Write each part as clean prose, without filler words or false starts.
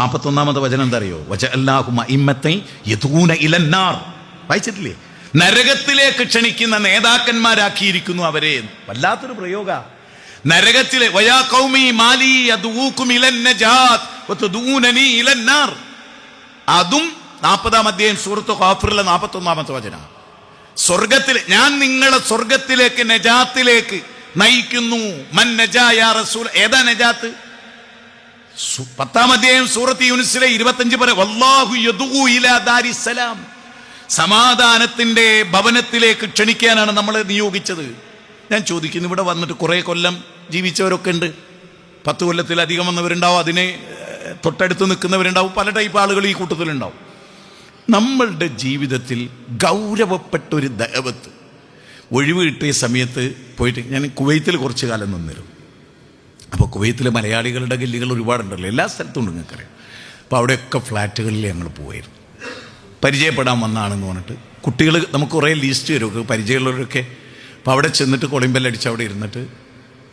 41-ാമത്തെ വചനം എന്താ അറിയോ? വജഅൽനാഹും അഇമ്മത്തൻ യദൂന ഇലന്നാർ. വായിച്ചിട്ടില്ലേ? നരകത്തിലേക്ക് ക്ഷണിക്കുന്ന നേതാക്കന്മാരാക്കിയിരിക്കുന്നു അവരെ. വല്ലാത്തൊരു പ്രയോഗ. നരകത്തിലെ വയാ ഖൗമി മാലി യദൂകും ഇലൻ നജാത്ത് വതദൂനനി ഇലന്നാർ. അതും 40-ാം അധ്യായം സൂറത്ത് ഖാഫിറിലെ 41-ാമത്തെ വചനം. സ്വർഗത്തിൽ ഞാൻ നിങ്ങളെ സ്വർഗത്തിലേക്ക് നജാത്തിലേക്ക് നയിക്കുന്നു. മൻ നജാ യാ റസൂൽ. ഏതാ നജാത്ത്? 10-ാം അധ്യായം സൂറത്ത് യൂനുസിലെ 25 പറയും വല്ലാഹു യദൂ ഇലാ ദാരിസ്സലാം. സമാധാനത്തിന്റെ ഭവനത്തിലേക്ക് ക്ഷണിക്കാനാണ് നമ്മളെ നിയോഗിച്ചത്. ഞാൻ ചോദിക്കുന്നു, ഇവിടെ വന്നിട്ട് കുറെ കൊല്ലം ജീവിച്ചവരൊക്കെ ഉണ്ട്. 10 കൊല്ലത്തിലധികം വന്നവരുണ്ടാവും, അതിനെ തൊട്ടടുത്ത് നിൽക്കുന്നവരുണ്ടാവും, പല ടൈപ്പ് ആളുകൾ ഈ കൂട്ടത്തിലുണ്ടാവും. നമ്മളുടെ ജീവിതത്തിൽ ഗൗരവപ്പെട്ടൊരു ദഅവത്ത് ഒഴിവ് കിട്ടിയ സമയത്ത് പോയിട്ട്, ഞാൻ കുവൈത്തിൽ കുറച്ച് കാലം നിന്നിരുന്നു. അപ്പോൾ കുവൈത്തിലെ മലയാളികളുടെ ഗല്ലികൾ ഒരുപാടുണ്ടല്ലോ, എല്ലാ സ്ഥലത്തും ഉണ്ട്, നിങ്ങൾക്കറിയാം. അപ്പോൾ അവിടെയൊക്കെ ഫ്ലാറ്റുകളിൽ ഞങ്ങൾ പോയിരുന്നു. പരിചയപ്പെടാൻ വന്നാണെന്ന് പറഞ്ഞിട്ട് കുട്ടികൾ നമുക്ക് കുറേ ലിസ്റ്റ് തരും പരിചയമുള്ളവരൊക്കെ. അപ്പോൾ അവിടെ ചെന്നിട്ട് കൊളിമ്പല്ലടിച്ച് അവിടെ ഇരുന്നിട്ട്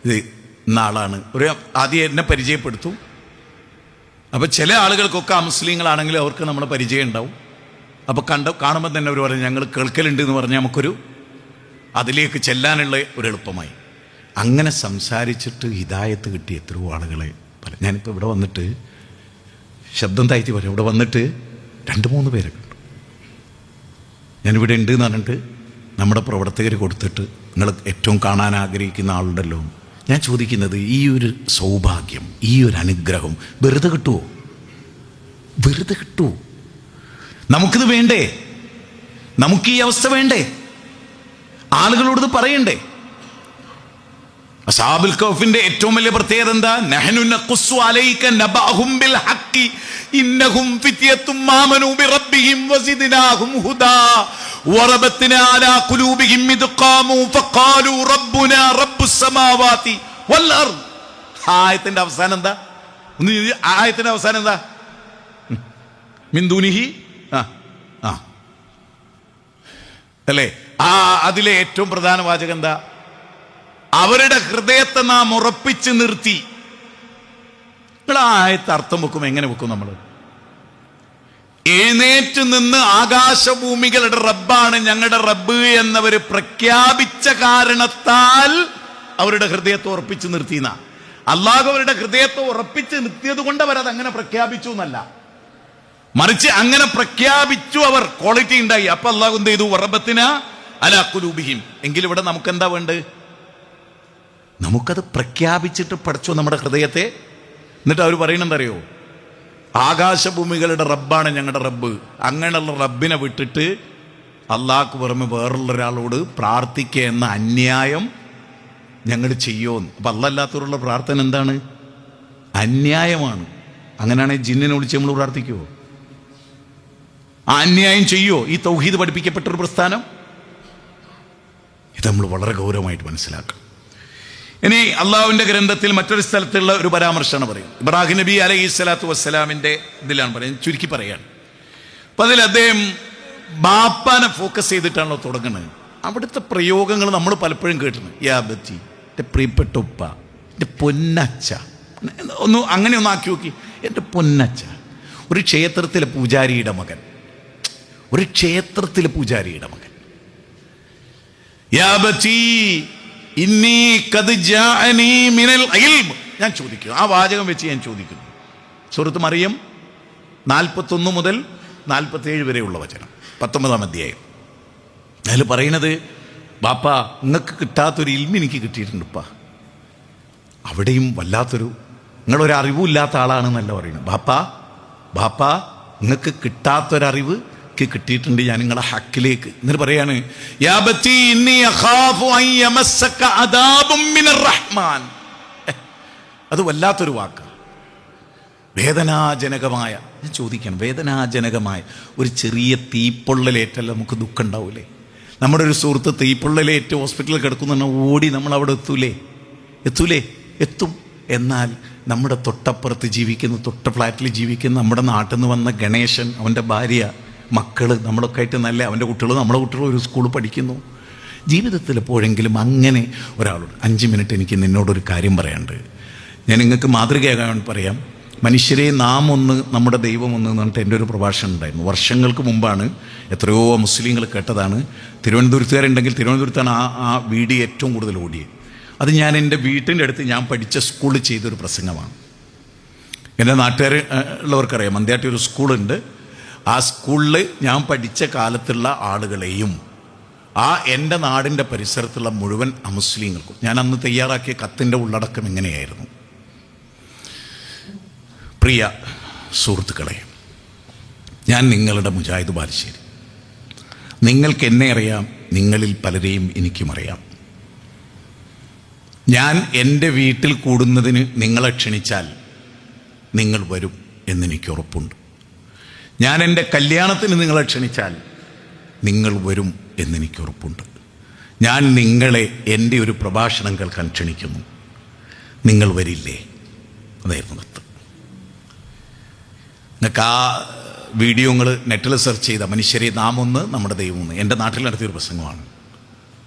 ഇത് ഇന്നാളാണ് ഒരു ആദ്യം എന്നെ പരിചയപ്പെടുത്തും. അപ്പോൾ ചില ആളുകൾക്കൊക്കെ മുസ്ലിങ്ങളാണെങ്കിൽ അവർക്ക് നമ്മളെ പരിചയം ഉണ്ടാവും. അപ്പോൾ കാണുമ്പോൾ തന്നെ അവർ പറയും ഞങ്ങൾ കേൾക്കലുണ്ട് എന്ന് പറഞ്ഞാൽ നമുക്കൊരു അതിലേക്ക് ചെല്ലാനുള്ള ഒരു എളുപ്പമായി. അങ്ങനെ സംസാരിച്ചിട്ട് ഹിദായത്ത് കിട്ടിയ എത്രയോ ആളുകളെ ഞാനിപ്പോൾ ഇവിടെ വന്നിട്ട് ശബ്ദം താഴ്ത്തി പറയും. ഇവിടെ വന്നിട്ട് 2-3 പേരെ കണ്ടു. ഞാനിവിടെ ഉണ്ട് എന്ന് പറഞ്ഞിട്ട് നമ്മുടെ പ്രവർത്തകർ കൊടുത്തിട്ട് നിങ്ങൾ ഏറ്റവും കാണാൻ ആഗ്രഹിക്കുന്ന ആളുണ്ടല്ലോ. ഞാൻ ചോദിക്കുന്നത്, ഈ ഒരു സൗഭാഗ്യം, ഈ ഒരു അനുഗ്രഹം വെറുതെ കിട്ടുമോ? വെറുതെ കിട്ടുമോ? നമുക്കിത് വേണ്ടേ? നമുക്ക് ഈ അവസ്ഥ വേണ്ടേ? ആളുകളോട് പറയണ്ടേ? അസ്ഹാബുൽ കഹ്ഫിന്റെ ഏറ്റവും വലിയ പ്രത്യേകത എന്താ? നഹ്നു നഖുസ്സു അലൈക നബഅഹും ബിൽ ഹഖ് ഇന്നഹും ഫിത്യത്തും ആമനൂ ബിറബ്ബിഹിം വസിദ്നാഹും ഹുദാ വറബത്നാ അലാ ഖുലൂബിഹിം ഇദ് ഖാമൂ ഫഖാലൂ റബ്ബുനാ റബ്ബുസ് സമാവാതി വൽ അർദ്. ആയത്തിന്റെ അവസാനം എന്താ? ആയത്തിന്റെ അവസാനം എന്താ? മിൻ ദൂനിഹി അല്ലേ? അതിലെ ഏറ്റവും പ്രധാന വാചകം എന്താ? അവരുടെ ഹൃദയത്തെ നാം ഉറപ്പിച്ച് നിർത്തി. നിങ്ങൾ ആ ആയത്ത് അർത്ഥം വെക്കും, എങ്ങനെ വെക്കും? നമ്മൾ എഴുന്നേറ്റ് നിന്ന് ആകാശഭൂമികളുടെ റബ്ബാണ് ഞങ്ങളുടെ റബ്ബ് എന്നവർ പ്രഖ്യാപിച്ച കാരണത്താൽ അവരുടെ ഹൃദയത്തെ ഉറപ്പിച്ച് നിർത്തിയെന്ന. അല്ലാഹു അവരുടെ ഹൃദയത്തെ ഉറപ്പിച്ച് നിർത്തിയത് കൊണ്ട് അവരത് അങ്ങനെ പ്രഖ്യാപിച്ചു എന്നല്ല, മറിച്ച് അങ്ങനെ പ്രഖ്യാപിച്ചു, അവർ ക്വാളിറ്റി ഉണ്ടായി. അപ്പൊ അല്ലാഹു എന്ത് ചെയ്തു? വറബത്തിന അലാ ഖുലൂബിഹിം. എങ്കിൽ ഇവിടെ നമുക്ക് എന്താ വേണ്ടത്? നമുക്കത് പ്രഖ്യാപിച്ചിട്ട് പഠിച്ചു നമ്മുടെ ഹൃദയത്തെ. എന്നിട്ട് അവർ പറയുന്നെന്തറിയോ? ആകാശഭൂമികളുടെ റബ്ബാണ് ഞങ്ങളുടെ റബ്ബ്. അങ്ങനെയുള്ള റബ്ബിനെ വിട്ടിട്ട് അള്ളാഹ്ക്ക് പുറമെ വേറുള്ള ഒരാളോട് പ്രാർത്ഥിക്കുക എന്ന അന്യായം ഞങ്ങൾ ചെയ്യുമോന്ന്. അപ്പം അല്ലാത്തവരുള്ള പ്രാർത്ഥന എന്താണ്? അന്യായമാണ്. അങ്ങനെയാണെങ്കിൽ ജിന്നിനെ വിളിച്ച് നമ്മൾ പ്രാർത്ഥിക്കുമോ? ആ അന്യായം ചെയ്യുമോ ഈ തൗഹീദ് പഠിപ്പിക്കപ്പെട്ടൊരു പ്രസ്ഥാനം? ഇത് നമ്മൾ വളരെ ഗൗരവമായിട്ട് മനസ്സിലാക്കണം. ഇനി അള്ളാഹുവിന്റെ ഗ്രന്ഥത്തിൽ മറ്റൊരു സ്ഥലത്തുള്ള ഒരു പരാമർശമാണ് പറയും. ഇബ്രാഹിം നബി അലൈഹി സ്വലാത്തു വസ്സലാമിന്റെ ഇതിലാണ് പറയുന്നത്, ചുരുക്കി പറയാണ്. അപ്പൊ അതിൽ അദ്ദേഹം ബാപ്പാനെ ഫോക്കസ് ചെയ്തിട്ടാണല്ലോ തുടങ്ങുന്നത്. അവിടുത്തെ പ്രയോഗങ്ങൾ നമ്മൾ പലപ്പോഴും കേട്ടിട്ടുണ്ട്. യാ ബത്തി, എൻ്റെ പ്രിയപ്പെട്ട ഉപ്പ, എൻ്റെ പൊന്നച്ച, അങ്ങനെ ഒന്ന് ആക്കി നോക്കി. എൻ്റെ പൊന്നച്ച. ഒരു ക്ഷേത്രത്തിലെ പൂജാരിയുടെ മകൻ, ഒരു ക്ഷേത്രത്തിലെ പൂജാരിയുടെ മകൻ. യാ ബത്തി ഇന്നി ഖദ് ജാഅനി മിനൽ ഇൽമ്. ഞാൻ ചോദിക്കുന്നു, ആ വാചകം വെച്ച് ഞാൻ ചോദിക്കുന്നു. സൂറത്ത് മറിയം 41 മുതൽ 47 വരെയുള്ള വചനം, 19-ാം അധ്യായം. അതിൽ പറയുന്നത്, ബാപ്പ നിങ്ങൾക്ക് കിട്ടാത്തൊരു ഇൽമ് എനിക്ക് കിട്ടിയിട്ടുണ്ട് ഉപ്പ. അവിടെയും വല്ലാത്തൊരു, നിങ്ങളൊരു അറിവില്ലാത്ത ആളാണെന്നല്ല പറയുന്നത്. ബാപ്പ നിങ്ങൾക്ക് കിട്ടാത്തൊരറിവ് കിട്ടിയിട്ടുണ്ട് ഞാൻ നിങ്ങളെ ഹക്കിലേക്ക്. എന്നിട്ട് പറയാണ്, യാ ബത്തി ഇന്നി അഖാഫു അൻ യമസ്സക അദാബും മിനർ റഹ്മാൻ. അത് വല്ലാത്തൊരു വാക്ക്, വേദനാജനകമായ. ഞാൻ ചോദിക്കണം, വേദനാജനകമായ ഒരു ചെറിയ തീപ്പൊള്ളലേറ്റല്ല നമുക്ക് ദുഃഖം ഉണ്ടാവൂലേ? നമ്മുടെ ഒരു സുഹൃത്ത് തീപ്പൊള്ളലേറ്റ് ഹോസ്പിറ്റലിൽ കിടക്കുന്ന ഓടി നമ്മൾ അവിടെ എത്തൂലേ? എത്തും. എന്നാൽ നമ്മുടെ തൊട്ടപ്പുറത്ത് ജീവിക്കുന്ന, തൊട്ട ഫ്ലാറ്റിൽ ജീവിക്കുന്ന, നമ്മുടെ നാട്ടിൽ നിന്ന് വന്ന ഗണേശൻ, അവൻ്റെ ഭാര്യ, മക്കൾ, നമ്മളൊക്കെ ആയിട്ട് നല്ല, അവൻ്റെ കുട്ടികൾ, നമ്മുടെ കുട്ടികൾ ഒരു സ്കൂളിൽ പഠിക്കുന്നു. ജീവിതത്തിൽ എപ്പോഴെങ്കിലും അങ്ങനെ ഒരാളോട് 5 മിനിറ്റ് എനിക്ക് നിന്നോടൊരു കാര്യം പറയാനുണ്ട്, ഞാൻ നിങ്ങൾക്ക് മാതൃകയാകാൻ പറയാം. മനുഷ്യരെ നാം ഒന്ന് നമ്മുടെ ദൈവം ഒന്ന് എന്ന് പറഞ്ഞിട്ട് എൻ്റെ ഒരു പ്രഭാഷണം ഉണ്ടായിരുന്നു. വർഷങ്ങൾക്ക് മുമ്പാണ്, എത്രയോ മുസ്ലിങ്ങൾ കേട്ടതാണ്. തിരുവനന്തപുരത്തുകാരുണ്ടെങ്കിൽ തിരുവനന്തപുരത്താണ് ആ വീഡിയോ ഏറ്റവും കൂടുതൽ ഓടിയത്. അത് ഞാൻ എൻ്റെ വീട്ടിൻ്റെ അടുത്ത് ഞാൻ പഠിച്ച സ്കൂളിൽ ചെയ്തൊരു പ്രസംഗമാണ്. എൻ്റെ നാട്ടുകാർ ഉള്ളവർക്കറിയാം, മന്ത്യാട്ടി ഒരു സ്കൂളുണ്ട്. ആ സ്കൂളിൽ ഞാൻ പഠിച്ച കാലത്തുള്ള ആളുകളെയും എൻ്റെ നാടിൻ്റെ പരിസരത്തുള്ള മുഴുവൻ അമുസ്ലിങ്ങൾക്കും ഞാൻ അന്ന് തയ്യാറാക്കിയ കത്തിൻ്റെ ഉള്ളടക്കം ഇങ്ങനെയായിരുന്നു: പ്രിയ സുഹൃത്തുക്കളെ, ഞാൻ നിങ്ങളുടെ മുജാഹിദ് ബാലുശ്ശേരി. നിങ്ങൾക്ക് എന്നെ അറിയാം, നിങ്ങളിൽ പലരെയും എനിക്കും അറിയാം. ഞാൻ എൻ്റെ വീട്ടിൽ കൂടുന്നതിന് നിങ്ങളെ ക്ഷണിച്ചാൽ നിങ്ങൾ വരും എന്നെനിക്ക് ഉറപ്പുണ്ട്. ഞാൻ എൻ്റെ കല്യാണത്തിന് നിങ്ങളെ ക്ഷണിച്ചാൽ നിങ്ങൾ വരും എന്നെനിക്ക് ഉറപ്പുണ്ട്. ഞാൻ നിങ്ങളെ എൻ്റെ ഒരു പ്രഭാഷണം കേൾക്കാൻ ക്ഷണിക്കുന്നു, നിങ്ങൾ വരില്ലേ? അതായിരുന്നു കത്ത്. നിങ്ങൾക്ക് ആ വീഡിയോകൾ നെറ്റിൽ സെർച്ച് ചെയ്ത മനുഷ്യരെ നാം ഒന്ന് നമ്മുടെ ദൈവം ഒന്ന് എൻ്റെ നാട്ടിൽ നടത്തിയൊരു പ്രസംഗമാണ്.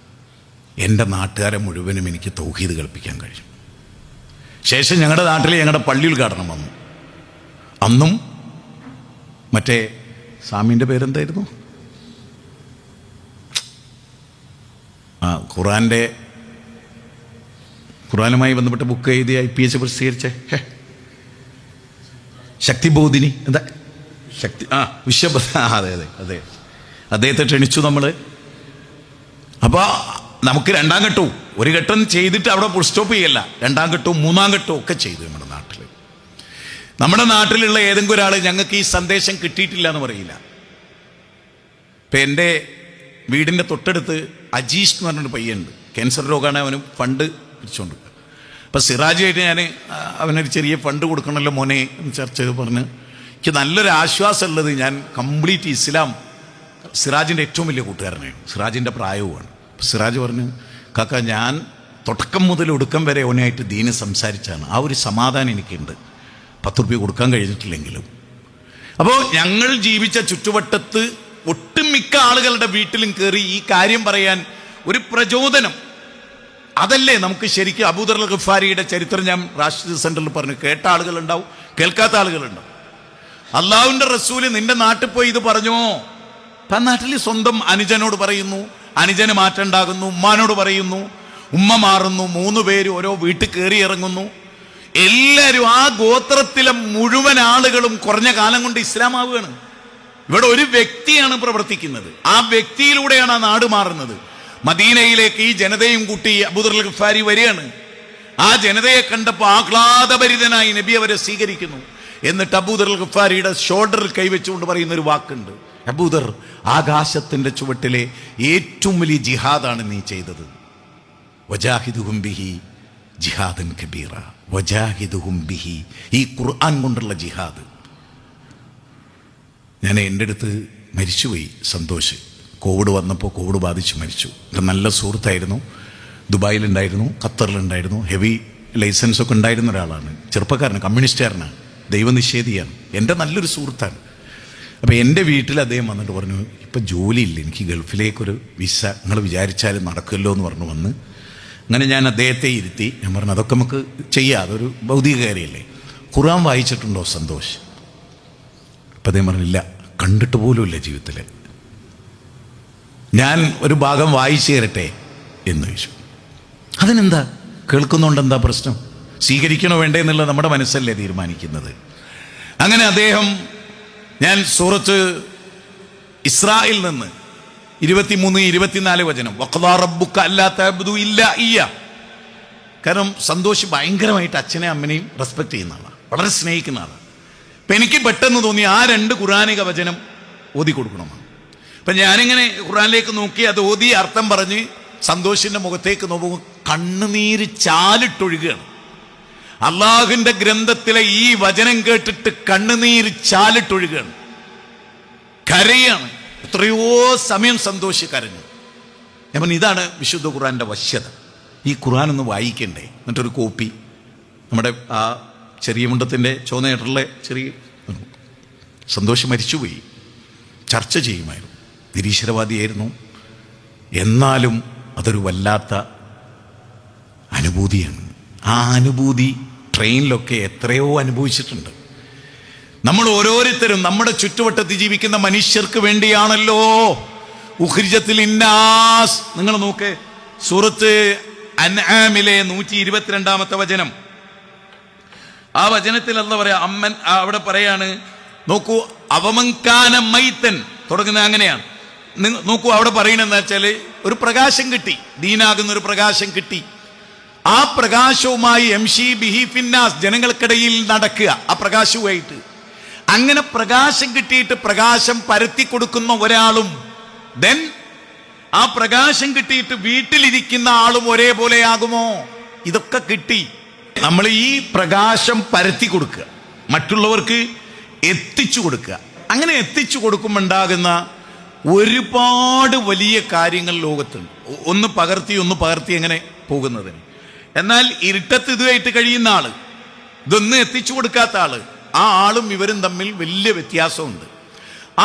എൻ്റെ നാട്ടുകാരെ മുഴുവനും എനിക്ക് തൗഹീദ് കൽപ്പിക്കാൻ കഴിയും. ശേഷം ഞങ്ങളുടെ നാട്ടിൽ ഞങ്ങളുടെ പള്ളി ഉദ്ഘാടനം വന്നു. അന്നും മറ്റേ സ്വാമീൻ്റെ പേരെന്തായിരുന്നു? ഖുറാനുമായി ബന്ധപ്പെട്ട ബുക്ക് എഴുതി IPH പ്രസിദ്ധീകരിച്ചേ ശക്തിബോധിനി, എന്താ ശക്തി അതെ അതെ അതെ അദ്ദേഹത്തെ ക്ഷണിച്ചു നമ്മൾ. അപ്പോൾ നമുക്ക് രണ്ടാം ഘട്ടവും ഒരു ഘട്ടം ചെയ്തിട്ട് അവിടെ ഫുൾ സ്റ്റോപ്പ് ചെയ്യല്ല, രണ്ടാം ഘട്ടവും മൂന്നാം ഘട്ടവും ഒക്കെ ചെയ്തു. നമ്മുടെ നാട്ടിലുള്ള ഏതെങ്കിലും ഒരാൾ ഞങ്ങൾക്ക് ഈ സന്ദേശം കിട്ടിയിട്ടില്ല എന്ന് പറയില്ല. ഇപ്പം എൻ്റെ വീടിൻ്റെ തൊട്ടടുത്ത് അജീഷ് എന്ന് പറഞ്ഞൊരു പയ്യുണ്ട്. ക്യാൻസർ രോഗമാണ്, അവന് ഫണ്ട് പിരിച്ചുകൊണ്ട്. അപ്പം സിറാജുമായിട്ട് ഞാൻ അവനൊരു ചെറിയ ഫണ്ട് കൊടുക്കണമല്ലോ മോനെ എന്ന് ചർച്ച ചെയ്ത് പറഞ്ഞ് എനിക്ക് നല്ലൊരു ആശ്വാസമുള്ളത്, ഞാൻ കംപ്ലീറ്റ് ഇസ്ലാം സിറാജിൻ്റെ ഏറ്റവും വലിയ കൂട്ടുകാരനാണ്, സിറാജിൻ്റെ പ്രായവുമാണ്. അപ്പം സിറാജ് പറഞ്ഞു, കാക്ക ഞാൻ തുടക്കം മുതൽ ഒടുക്കം വരെ ഓനായിട്ട് ദീന് സംസാരിച്ചാണ്. ആ ഒരു സമാധാനം എനിക്കുണ്ട്, 10 രൂപ കൊടുക്കാൻ കഴിഞ്ഞിട്ടില്ലെങ്കിലും. അപ്പോൾ ഞങ്ങൾ ജീവിച്ച ചുറ്റുവട്ടത്ത് ഒട്ടുമിക്ക ആളുകളുടെ വീട്ടിലും കയറി ഈ കാര്യം പറയാൻ ഒരു പ്രചോദനം, അതല്ലേ നമുക്ക് ശരിക്കും. അബൂദർ അൽ ഗഫാരിയുടെ ചരിത്രം ഞാൻ റാഷിദ് സെന്ററിൽ പറഞ്ഞു, കേട്ട ആളുകളുണ്ടാവും, കേൾക്കാത്ത ആളുകളുണ്ടാവും. അള്ളാഹുവിൻ്റെ റസൂല് നിന്റെ നാട്ടിൽ പോയി ഇത് പറഞ്ഞോ? ആ നാട്ടിൽ സ്വന്തം അനുജനോട് പറയുന്നു, അനുജന് മാറ്റം ഉണ്ടാകുന്നു. ഉമ്മാനോട് പറയുന്നു, ഉമ്മ മാറുന്നു. 3 പേര് ഓരോ വീട്ടിൽ കയറി ഇറങ്ങുന്നു. എല്ലാവരും ആ ഗോത്രത്തിലെ മുഴുവൻ ആളുകളും കുറഞ്ഞ കാലം കൊണ്ട് ഇസ്ലാമാവുകയാണ്. ഇവിടെ ഒരു വ്യക്തിയാണ് പ്രവർത്തിക്കുന്നത്, ആ വ്യക്തിയിലൂടെയാണ് ആ നാട് മാറുന്നത്. മദീനയിലേക്ക് ഈ ജനതയും കൂട്ടി അബൂദർ അൽ ഗഫാരി വരികയാണ്. ആ ജനതയെ കണ്ടപ്പോൾ ആഹ്ലാദഭരിതനായി നബി അവരെ സ്വീകരിക്കുന്നു. എന്നിട്ട് അബൂദർ അൽ ഗഫാരിയുടെ ഷോൾഡറിൽ കൈവച്ചുകൊണ്ട് പറയുന്ന ഒരു വാക്കുണ്ട്: അബൂദർ, ആകാശത്തിന്റെ ചുവട്ടിലെ ഏറ്റവും വലിയ ജിഹാദാണ് നീ ചെയ്തത്. വജാഹിദുഹും ബിഹി ജിഹാദൻ കബീറ, വജാഹിദുഹും ബിഹി, ഈ ഖുർആൻ കൊണ്ടുള്ള ജിഹാദ്. ഞാൻ എൻ്റെ അടുത്ത് മരിച്ചുപോയി സന്തോഷ്, കോവിഡ് വന്നപ്പോൾ കോവിഡ് ബാധിച്ച് മരിച്ചു. എൻ്റെ നല്ല സുഹൃത്തായിരുന്നു, ദുബായിലുണ്ടായിരുന്നു, ഖത്തറിലുണ്ടായിരുന്നു, ഹെവി ലൈസൻസൊക്കെ ഉണ്ടായിരുന്ന ഒരാളാണ്, ചെറുപ്പക്കാരനാണ്, കമ്മ്യൂണിസ്റ്റുകാരനാണ്, ദൈവനിഷേധിയാണ്, എൻ്റെ നല്ലൊരു സുഹൃത്താണ്. അപ്പോൾ എൻ്റെ വീട്ടിൽ അദ്ദേഹം വന്നിട്ട് പറഞ്ഞു, ഇപ്പം ജോലിയില്ല, എനിക്ക് ഗൾഫിലേക്കൊരു വിസ നിങ്ങൾ വിചാരിച്ചാലും നടക്കുമല്ലോ എന്ന് പറഞ്ഞു വന്ന്. അങ്ങനെ ഞാൻ അദ്ദേഹത്തെ ഇരുത്തി, ഞാൻ പറഞ്ഞു അതൊക്കെ നമുക്ക് ചെയ്യാം, അതൊരു ഭൗതിക കാര്യമല്ലേ, ഖുർആൻ വായിച്ചിട്ടുണ്ടോ സന്തോഷ്? അപ്പം അദ്ദേഹം പറഞ്ഞില്ല, കണ്ടിട്ട് പോലുമില്ല ജീവിതത്തിൽ. ഞാൻ ഒരു ഭാഗം വായിച്ചു തരട്ടെ എന്ന് ചോദിച്ചു. അതിനെന്താ, കേൾക്കുന്നുണ്ട്, എന്താ പ്രശ്നം? സ്വീകരിക്കണോ വേണ്ടേ എന്നുള്ളത് നമ്മുടെ മനസ്സല്ലേ തീരുമാനിക്കുന്നത്. അങ്ങനെ അദ്ദേഹം, ഞാൻ സൂറത്ത് ഇസ്രായിൽ നിന്ന് 23-24 വചനം, വഖദാ റബ്ബുക അല്ലാ തഅബ്ദു ഇല്ലാ ഇയ്യാ. കാരണം സന്തോഷ് ഭയങ്കരമായിട്ട് അച്ഛനെയും അമ്മനെയും റെസ്പെക്ട് ചെയ്യുന്ന ആളാണ്, വളരെ സ്നേഹിക്കുന്ന ആളാണ്. അപ്പം എനിക്ക് പെട്ടെന്ന് തോന്നി ആ 2 ഖുർആനിക വചനം ഓതി കൊടുക്കണമെന്ന്. അപ്പം ഞാനിങ്ങനെ ഖുർആനിലേക്ക് നോക്കി, അത് ഓതി അർത്ഥം പറഞ്ഞ് സന്തോഷിൻ്റെ മുഖത്തേക്ക് നോക്കുമ്പോൾ കണ്ണുനീര് ചാലിട്ടൊഴുകുകയാണ്. അള്ളാഹുവിൻ്റെ ഗ്രന്ഥത്തിലെ ഈ വചനം കേട്ടിട്ട് കണ്ണുനീര് ചാലിട്ടൊഴുകുകയാണ്, കരയാണ്. എത്രയോ സമയം സന്തോഷി കരഞ്ഞു. ഞാൻ പറഞ്ഞു, ഇതാണ് വിശുദ്ധ ഖുർആൻ്റെ വശ്യത. ഈ ഖുർആൻ ഒന്ന് വായിക്കണ്ടേ? എന്നിട്ടൊരു കോപ്പി നമ്മുടെ ആ ചെറിയ മുണ്ടത്തിൻ്റെ ചോന്നേട്ടുള്ള ചെറിയ സന്തോഷം മരിച്ചുപോയി. ചർച്ച ചെയ്യുമായിരുന്നു, നിരീശ്വരവാദിയായിരുന്നു. എന്നാലും അതൊരു വല്ലാത്ത അനുഭൂതിയാണ്. ആ അനുഭൂതി ട്രെയിനിലൊക്കെ എത്രയോ അനുഭവിച്ചിട്ടുണ്ട്. നമ്മൾ ഓരോരുത്തരും നമ്മുടെ ചുറ്റുവട്ടത്ത് ജീവിക്കുന്ന മനുഷ്യർക്ക് വേണ്ടിയാണല്ലോ ഉഖ്രിജത്തിൽ ഇന്നാസ്. നിങ്ങൾ നോക്ക്, സൂറത്ത് അൻആമിലെ 122 വചനം. ആ വചനത്തിൽ അല്ലാഹു പറയാ, അമ്മൻ അവിടെ പറയാണ്, നോക്കൂ, അവമൻകാന മൈത്തൻ തുടങ്ങുന്നത് അങ്ങനെയാണ്. നോക്കൂ, അവിടെ പറയണെന്ന് വെച്ചാൽ ഒരു പ്രകാശം കിട്ടി, ദീനാകുന്ന ഒരു പ്രകാശം കിട്ടി. ആ പ്രകാശവുമായി എംഷി ബിഹി ഫിന്നാസ്, ജനങ്ങൾക്കിടയിൽ നടക്കുക ആ പ്രകാശവുമായിട്ട്. അങ്ങനെ പ്രകാശം കിട്ടിയിട്ട് പ്രകാശം പരത്തി കൊടുക്കുന്ന ഒരാളും ദെൻ ആ പ്രകാശം കിട്ടിയിട്ട് വീട്ടിലിരിക്കുന്ന ആളും ഒരേപോലെ ആകുമോ? ഇതൊക്കെ കിട്ടി. നമ്മൾ ഈ പ്രകാശം പരത്തി കൊടുക്കുക, മറ്റുള്ളവർക്ക് എത്തിച്ചു കൊടുക്കുക. അങ്ങനെ എത്തിച്ചു കൊടുക്കുമ്പോൾ ഉണ്ടാകുന്ന ഒരുപാട് വലിയ കാര്യങ്ങൾ ലോകത്തുണ്ട്. ഒന്ന് പകർത്തി അങ്ങനെ പോകുന്നതിന്. എന്നാൽ ഇരുട്ടത്ത് ഇതുമായിട്ട് കഴിയുന്ന ആള്, ഇതൊന്നും എത്തിച്ചു കൊടുക്കാത്ത ആള്, ആ ആളും ഇവരും തമ്മിൽ വലിയ വ്യത്യാസമുണ്ട്.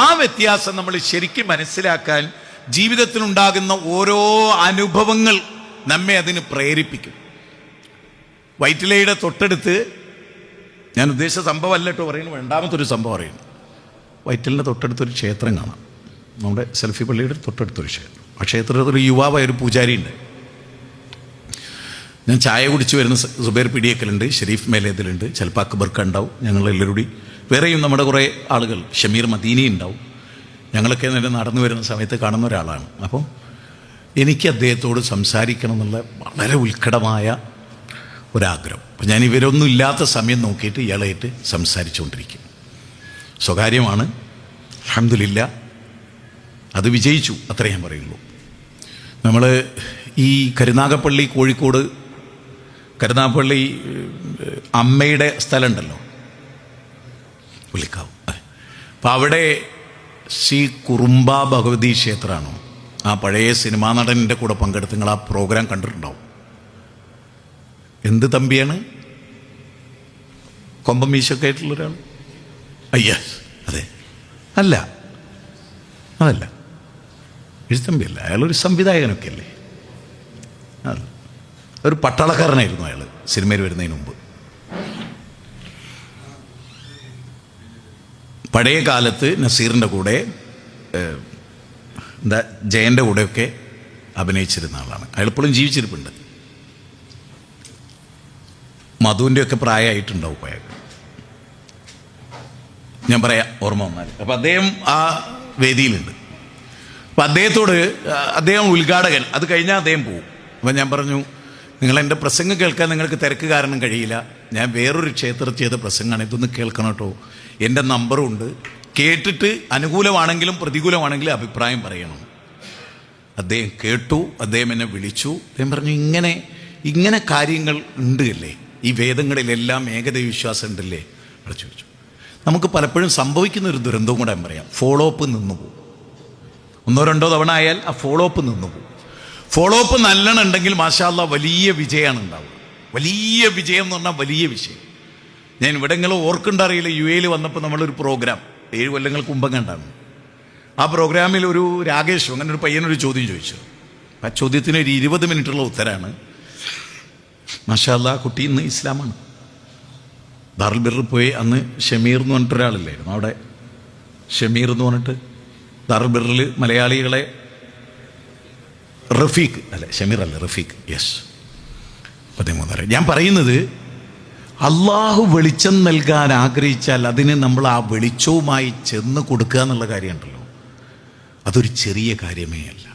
ആ വ്യത്യാസം നമ്മൾ ശരിക്കും മനസ്സിലാക്കാൻ ജീവിതത്തിലുണ്ടാകുന്ന ഓരോ അനുഭവങ്ങൾ നമ്മെ അതിന് പ്രേരിപ്പിക്കും. വൈറ്റിലയുടെ തൊട്ടടുത്ത്, ഞാൻ ഉദ്ദേശിച്ച സംഭവം അല്ല കേട്ടോ പറയുന്നു, രണ്ടാമത്തൊരു സംഭവം അറിയുന്നു. വൈറ്റിലിൻ്റെ തൊട്ടടുത്തൊരു ക്ഷേത്രം കാണാം, നമ്മുടെ സെൽഫി പള്ളിയുടെ തൊട്ടടുത്തൊരു ക്ഷേത്രം. ആ ക്ഷേത്രത്തിൽ ഒരു യുവാവായ ഒരു പൂജാരി ഉണ്ട്. ഞാൻ ചായ കുടിച്ച് വരുന്ന സുബൈർ പിടിയേക്കലുണ്ട്, ഷെരീഫ് മേലേതിലുണ്ട്, ചിലപ്പോൾ അക്ബർക്ക് ഉണ്ടാവും, ഞങ്ങളെല്ലാവരും കൂടി, വേറെയും നമ്മുടെ കുറേ ആളുകൾ, ഷമീർ മദീനി ഉണ്ടാവും. ഞങ്ങളൊക്കെ നേരെ നടന്നു വരുന്ന സമയത്ത് കാണുന്ന ഒരാളാണ്. അപ്പോൾ എനിക്ക് അദ്ദേഹത്തോട് സംസാരിക്കണം എന്നുള്ള വളരെ ഉത്കടമായ ഒരാഗ്രഹം. അപ്പം ഞാൻ ഇവരൊന്നും ഇല്ലാത്ത സമയം നോക്കിയിട്ട് ഇയാളായിട്ട് സംസാരിച്ചുകൊണ്ടിരിക്കും. സ്വകാര്യമാണ്, അൽഹംദുലില്ലാ അത് വിജയിച്ചു, അത്രേ ഞാൻ പറയുള്ളൂ. നമ്മൾ ഈ കരുനാഗപ്പള്ളി, കോഴിക്കോട് കരുനാഗപ്പള്ളി അമ്മയുടെ സ്ഥലമുണ്ടല്ലോ, വിളിക്കാവും. അപ്പം അവിടെ ശ്രീ കുറുമ്പ ഭഗവതി ക്ഷേത്രമാണോ, ആ പഴയ സിനിമാ നടൻ്റെ കൂടെ പങ്കെടുത്ത് നിങ്ങൾ ആ പ്രോഗ്രാം കണ്ടിട്ടുണ്ടാവും. എന്ത് തമ്പിയാണ്, കൊമ്പം മീശൊക്കെ ആയിട്ടുള്ള ഒരാൾ? അയ്യ, അതെ, അതല്ല എഴുത്തമ്പിയല്ല, അയാളൊരു സംവിധായകനൊക്കെ അല്ലേ. ഒരു പട്ടാളക്കാരനായിരുന്നു അയാൾ സിനിമയിൽ വരുന്നതിന് മുമ്പ്. പഴയ കാലത്ത് നസീറിൻ്റെ കൂടെ, ജയൻ്റെ കൂടെയൊക്കെ അഭിനയിച്ചിരുന്ന ആളാണ്. അയാൾ ഇപ്പോഴും ജീവിച്ചിരിപ്പുണ്ട്. മധുവിൻ്റെയൊക്കെ പ്രായമായിട്ടുണ്ടാവും അയാൾ, ഞാൻ പറയാം ഓർമ്മ വന്നാൽ. അപ്പം അദ്ദേഹം ആ വേദിയിലുണ്ട്. അപ്പം അദ്ദേഹം ഉദ്ഘാടകൻ, അത് കഴിഞ്ഞാൽ അദ്ദേഹം പോകും. അപ്പം ഞാൻ പറഞ്ഞു, നിങ്ങൾ എൻ്റെ പ്രസംഗം കേൾക്കാൻ നിങ്ങൾക്ക് തിരക്ക് കാരണം കഴിയില്ല, ഞാൻ വേറൊരു ക്ഷേത്രത്തിൽ ചെയ്ത പ്രസംഗമാണ്, ഇതൊന്ന് കേൾക്കണം കേട്ടോ, എൻ്റെ നമ്പറും ഉണ്ട്, കേട്ടിട്ട് അനുകൂലമാണെങ്കിലും പ്രതികൂലമാണെങ്കിലും അഭിപ്രായം പറയണം. അദ്ദേഹം കേട്ടു, അദ്ദേഹം എന്നെ വിളിച്ചു. അദ്ദേഹം പറഞ്ഞു, ഇങ്ങനെ കാര്യങ്ങൾ ഉണ്ട് അല്ലേ, ഈ വേദങ്ങളിലെല്ലാം ഏകദൈവവിശ്വാസം ഉണ്ടല്ലേ? അവിടെ ചോദിച്ചു. നമുക്ക് പലപ്പോഴും സംഭവിക്കുന്ന ഒരു ദുരന്തവും കൂടെ ഞാൻ പറയാം. ഫോളോ അപ്പ് നിന്നു പോകും. 1-2 തവണ ആയാൽ ആ ഫോളോ അപ്പ് നിന്നു പോകും. ഫോളോ അപ്പ് നല്ലോണം ഉണ്ടെങ്കിൽ മാഷാ അല്ലാഹ് വലിയ വിജയമാണ് ഉണ്ടാവുക. വലിയ വിജയം എന്ന് പറഞ്ഞാൽ വലിയ വിജയം. ഞാൻ ഇവിടെ നിങ്ങൾ ഓർക്കുണ്ടറിയില്ല, UAE വന്നപ്പോൾ നമ്മളൊരു പ്രോഗ്രാം 7 കൊല്ലങ്ങൾക്ക് മുമ്പ് കണ്ടാണ്. ആ പ്രോഗ്രാമിൽ ഒരു രാകേഷ്, അങ്ങനെ ഒരു പയ്യനൊരു ചോദ്യം ചോദിച്ചു. ആ ചോദ്യത്തിന് ഒരു 20 മിനിറ്റുള്ള ഉത്തരമാണ്. മാഷാ അല്ലാഹ് കുട്ടി ഇന്ന് ഇസ്ലാമാണ്. ദാറുൽ ബിറിൽ പോയി, അന്ന് ഷമീർ എന്ന് പറഞ്ഞിട്ടൊരാളില്ലായിരുന്നു അവിടെ, ഷമീർ എന്ന് പറഞ്ഞിട്ട് ദാറുൽ ബിറിൽ മലയാളികളെ, റഫീഖ് അല്ല, ഷമീർ അല്ല, റഫീഖ്, യെസ്, 13. ഞാൻ പറയുന്നത്, അള്ളാഹു വെളിച്ചം നൽകാൻ ആഗ്രഹിച്ചാൽ അതിന് നമ്മൾ ആ വെളിച്ചവുമായി ചെന്ന് കൊടുക്കുക എന്നുള്ള കാര്യമുണ്ടല്ലോ, അതൊരു ചെറിയ കാര്യമേ അല്ല.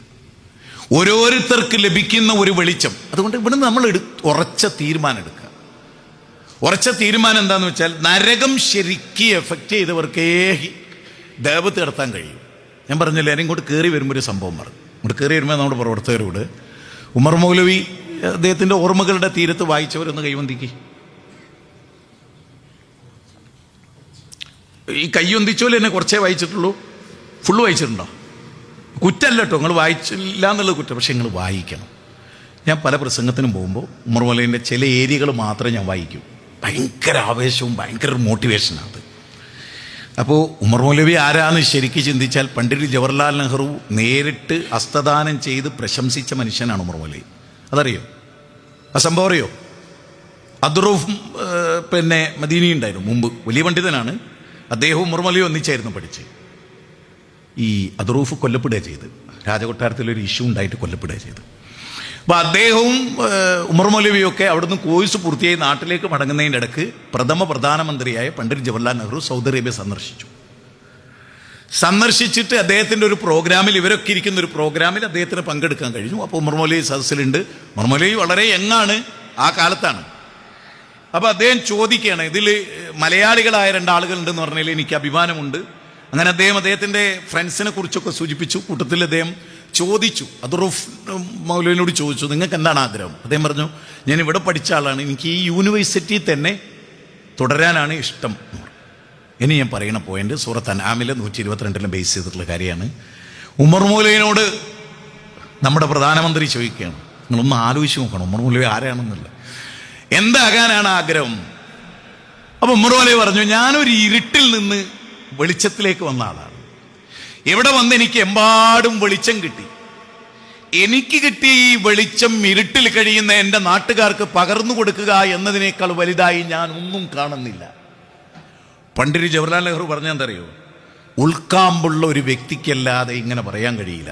ഓരോരുത്തർക്ക് ലഭിക്കുന്ന ഒരു വെളിച്ചം. അതുകൊണ്ട് ഇവിടെ നമ്മൾ ഉറച്ച തീരുമാനം എടുക്കുക. ഉറച്ച തീരുമാനം എന്താണെന്ന് വെച്ചാൽ, നരകം ശരിക്ക് എഫക്റ്റ് ചെയ്തവർക്കേ ദേവത്ത് നടത്താൻ കഴിയും. ഞാൻ പറഞ്ഞില്ല, ഞാൻ ഇങ്ങോട്ട് കയറി വരുമ്പോൾ ഒരു സംഭവം പറഞ്ഞു. ഇങ്ങോട്ട് കയറി വരുമ്പോൾ നമ്മുടെ പ്രവർത്തകരോട്, ഉമർ മൗലവി അദ്ദേഹത്തിൻ്റെ ഓർമ്മകളുടെ തീരത്ത് വായിച്ചവരൊന്ന് കൈവന്തിക്ക്. ഈ കൈയൊന്തിച്ചോലെ എന്നെ കുറച്ചേ വായിച്ചിട്ടുള്ളൂ, ഫുള്ള് വായിച്ചിട്ടുണ്ടോ? കുറ്റമല്ല കേട്ടോ, നിങ്ങൾ വായിച്ചില്ല എന്നുള്ളത് കുറ്റം, പക്ഷെ നിങ്ങൾ വായിക്കണം. ഞാൻ പല പ്രസംഗത്തിനും പോകുമ്പോൾ ഉമർ മൗലവിൻ്റെ ചില ഏരിയകൾ മാത്രമേ ഞാൻ വായിക്കൂ. ഭയങ്കര ആവേശവും ഭയങ്കര മോട്ടിവേഷനാണ് അത്. അപ്പോൾ ഉമർ മൗലവി ആരാന്ന് ശരിക്കും ചിന്തിച്ചാൽ, പണ്ഡിറ്റ് ജവഹർലാൽ നെഹ്റു നേരിട്ട് ഹസ്തദാനം ചെയ്ത് പ്രശംസിച്ച മനുഷ്യനാണ് ഉമർ മൗലവി. അതറിയോ? ആ സംഭവം അറിയോ? അദ്റൂഫ് മദീനി ഉണ്ടായിരുന്നു മുമ്പ്, വലിയ പണ്ഡിതനാണ്. അദ്ദേഹവും ഉമർ മൗലവി ഒന്നിച്ചായിരുന്നു പഠിച്ച്. ഈ അദ്റൂഫ് കൊല്ലപ്പെടുക ചെയ്ത്, രാജകൊട്ടാരത്തിലൊരു ഇഷ്യൂ ഉണ്ടായിട്ട് കൊല്ലപ്പെടുക ചെയ്ത്. അപ്പോൾ അദ്ദേഹവും ഉമർ മൗലവിയൊക്കെ അവിടുന്ന് കോഴ്സ് പൂർത്തിയായി നാട്ടിലേക്ക് മടങ്ങുന്നതിൻ്റെ ഇടയ്ക്ക് പ്രഥമ പ്രധാനമന്ത്രിയായ പണ്ഡിറ്റ് ജവഹർലാൽ നെഹ്റു സൗദി അറേബ്യ സന്ദർശിച്ചിട്ട് അദ്ദേഹത്തിൻ്റെ ഒരു പ്രോഗ്രാമിൽ, ഇവരൊക്കെ ഇരിക്കുന്ന ഒരു പ്രോഗ്രാമിൽ അദ്ദേഹത്തിന് പങ്കെടുക്കാൻ കഴിഞ്ഞു. അപ്പോൾ ഉമർ മൗലവി സദസ്സിലുണ്ട്. ഉമർ മൗലവി വളരെ യങ്ങാണ്, ആ കാലത്താണ്. അപ്പോൾ അദ്ദേഹം ചോദിക്കുകയാണ്, ഇതിൽ മലയാളികളായ 2 ആളുകളുണ്ടെന്ന് പറഞ്ഞാൽ എനിക്ക് അഭിമാനമുണ്ട്. അങ്ങനെ അദ്ദേഹത്തിൻ്റെ ഫ്രണ്ട്സിനെ കുറിച്ചൊക്കെ സൂചിപ്പിച്ചു. കൂട്ടത്തിൽ അദ്ദേഹം ചോദിച്ചു, അദ്റൂഫ് മൗലവിനോട് ചോദിച്ചു, നിങ്ങൾക്ക് എന്താണ് ആഗ്രഹം? അദ്ദേഹം പറഞ്ഞു, ഞാൻ ഇവിടെ പഠിച്ച ആളാണ്, എനിക്ക് ഈ യൂണിവേഴ്സിറ്റി തന്നെ തുടരാനാണ് ഇഷ്ടം. ഇനി ഞാൻ പറയുന്ന പോയിന്റ് സൂറത്ത് അൻആമിലെ 122 ബേസ് ചെയ്തിട്ടുള്ള കാര്യമാണ്. ഉമർ മൗലവിനോട് നമ്മുടെ പ്രധാനമന്ത്രി ചോദിക്കുകയാണ്, നിങ്ങളൊന്ന് ആലോചിച്ച് നോക്കണം ഉമർ മൗലവി ആരാണെന്നില്ല, എന്താകാനാണ് ആഗ്രഹം? അപ്പൊ ഉമർ മൗലവി പറഞ്ഞു, ഞാനൊരു ഇരുട്ടിൽ നിന്ന് വെളിച്ചത്തിലേക്ക് വന്ന ആളാണ്. ഇവിടെ വന്ന് എനിക്ക് എമ്പാടും വെളിച്ചം കിട്ടി. എനിക്ക് കിട്ടിയ ഈ വെളിച്ചം ഇരുട്ടിൽ കഴിയുന്ന എൻ്റെ നാട്ടുകാർക്ക് പകർന്നു കൊടുക്കുക എന്നതിനേക്കാൾ വലുതായി ഞാൻ ഒന്നും കാണുന്നില്ല. പണ്ഡിറ്റ് ജവഹർലാൽ നെഹ്റു പറഞ്ഞെന്തറിയോ, ഉൾക്കാമ്പുള്ള ഒരു വ്യക്തിക്കല്ലാതെ ഇങ്ങനെ പറയാൻ കഴിയില്ല.